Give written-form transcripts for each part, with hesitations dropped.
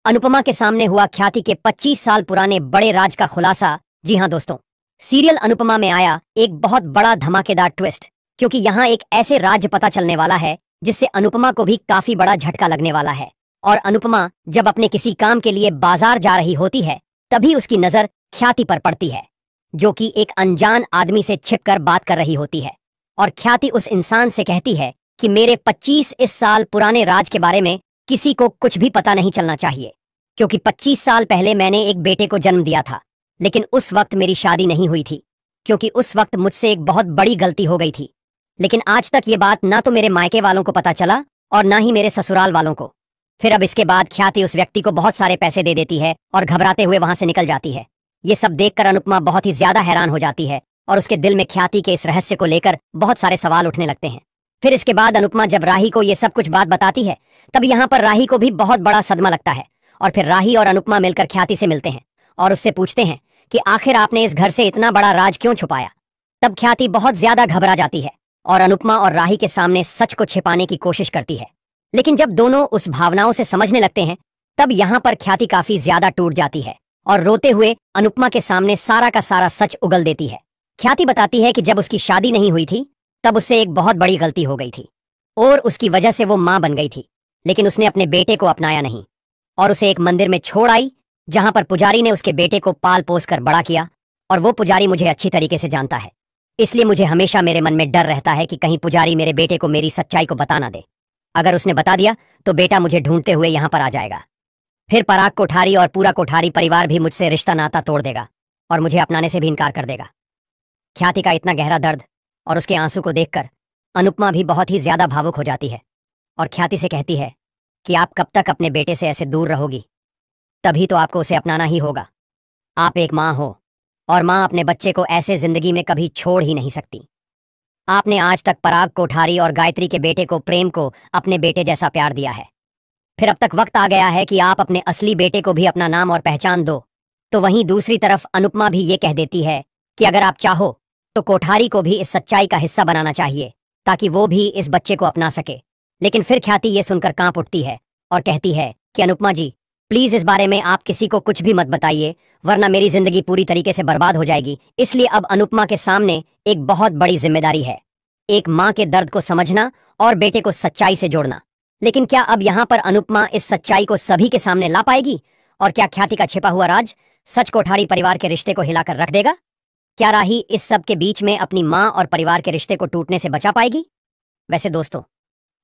अनुपमा के सामने हुआ ख्याति के 25 साल पुराने बड़े राज का खुलासा। जी हाँ दोस्तों, सीरियल अनुपमा में आया एक बहुत बड़ा धमाकेदार ट्विस्ट, क्योंकि यहाँ एक ऐसे राज पता चलने वाला है जिससे अनुपमा को भी काफी बड़ा झटका लगने वाला है। और अनुपमा जब अपने किसी काम के लिए बाजार जा रही होती है तभी उसकी नजर ख्याति पर पड़ती है, जो कि एक अनजान आदमी से छिपकर बात कर रही होती है। और ख्याति उस इंसान से कहती है कि मेरे 25 इस साल पुराने राज के बारे में किसी को कुछ भी पता नहीं चलना चाहिए, क्योंकि 25 साल पहले मैंने एक बेटे को जन्म दिया था, लेकिन उस वक्त मेरी शादी नहीं हुई थी, क्योंकि उस वक्त मुझसे एक बहुत बड़ी गलती हो गई थी। लेकिन आज तक ये बात ना तो मेरे मायके वालों को पता चला और ना ही मेरे ससुराल वालों को। फिर अब इसके बाद ख्याति उस व्यक्ति को बहुत सारे पैसे दे देती है और घबराते हुए वहां से निकल जाती है। ये सब देखकर अनुपमा बहुत ही ज्यादा हैरान हो जाती है और उसके दिल में ख्याति के इस रहस्य को लेकर बहुत सारे सवाल उठने लगते हैं। फिर इसके बाद अनुपमा जब राही को ये सब कुछ बात बताती है तब यहाँ पर राही को भी बहुत बड़ा सदमा लगता है। और फिर राही और अनुपमा मिलकर ख्याति से मिलते हैं और उससे पूछते हैं कि आखिर आपने इस घर से इतना बड़ा राज क्यों छुपाया। तब ख्याति बहुत ज्यादा घबरा जाती है और अनुपमा और राही के सामने सच को छिपाने की कोशिश करती है। लेकिन जब दोनों उस भावनाओं से समझने लगते हैं तब यहाँ पर ख्याति काफी ज्यादा टूट जाती है और रोते हुए अनुपमा के सामने सारा का सारा सच उगल देती है। ख्याति बताती है कि जब उसकी शादी नहीं हुई थी तब उससे एक बहुत बड़ी गलती हो गई थी और उसकी वजह से वो मां बन गई थी, लेकिन उसने अपने बेटे को अपनाया नहीं और उसे एक मंदिर में छोड़ आई जहां पर पुजारी ने उसके बेटे को पाल पोस कर बड़ा किया। और वो पुजारी मुझे अच्छी तरीके से जानता है, इसलिए मुझे हमेशा मेरे मन में डर रहता है कि कहीं पुजारी मेरे बेटे को मेरी सच्चाई को बता ना दे। अगर उसने बता दिया तो बेटा मुझे ढूंढते हुए यहाँ पर आ जाएगा। फिर पराग कोठारी और पूरा कोठारी परिवार भी मुझसे रिश्ता नाता तोड़ देगा और मुझे अपनाने से भी इनकार कर देगा। ख्याति का इतना गहरा दर्द और उसके आंसू को देखकर अनुपमा भी बहुत ही ज्यादा भावुक हो जाती है और ख्याति से कहती है कि आप कब तक अपने बेटे से ऐसे दूर रहोगी, तभी तो आपको उसे अपनाना ही होगा। आप एक माँ हो और माँ अपने बच्चे को ऐसे जिंदगी में कभी छोड़ ही नहीं सकती। आपने आज तक पराग कोठारी और गायत्री के बेटे को, प्रेम को, अपने बेटे जैसा प्यार दिया है। फिर अब तक वक्त आ गया है कि आप अपने असली बेटे को भी अपना नाम और पहचान दो। तो वहीं दूसरी तरफ अनुपमा भी ये कह देती है कि अगर आप चाहो तो कोठारी को भी इस सच्चाई का हिस्सा बनाना चाहिए ताकि वो भी इस बच्चे को अपना सके। लेकिन फिर ख्याति ये सुनकर कांप उठती है और कहती है कि अनुपमा जी, प्लीज इस बारे में आप किसी को कुछ भी मत बताइए, वरना मेरी जिंदगी पूरी तरीके से बर्बाद हो जाएगी। इसलिए अब अनुपमा के सामने एक बहुत बड़ी जिम्मेदारी है, एक माँ के दर्द को समझना और बेटे को सच्चाई से जोड़ना। लेकिन क्या अब यहाँ पर अनुपमा इस सच्चाई को सभी के सामने ला पाएगी? और क्या ख्याति का छिपा हुआ राज सच कोठारी परिवार के रिश्ते को हिलाकर रख देगा? क्या राही इस सब के बीच में अपनी माँ और परिवार के रिश्ते को टूटने से बचा पाएगी? वैसे दोस्तों,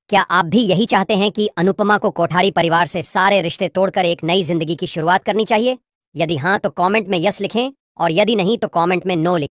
क्या आप भी यही चाहते हैं कि अनुपमा को कोठारी परिवार से सारे रिश्ते तोड़कर एक नई जिंदगी की शुरुआत करनी चाहिए? यदि हाँ तो कमेंट में यस लिखें और यदि नहीं तो कमेंट में नो लिखें।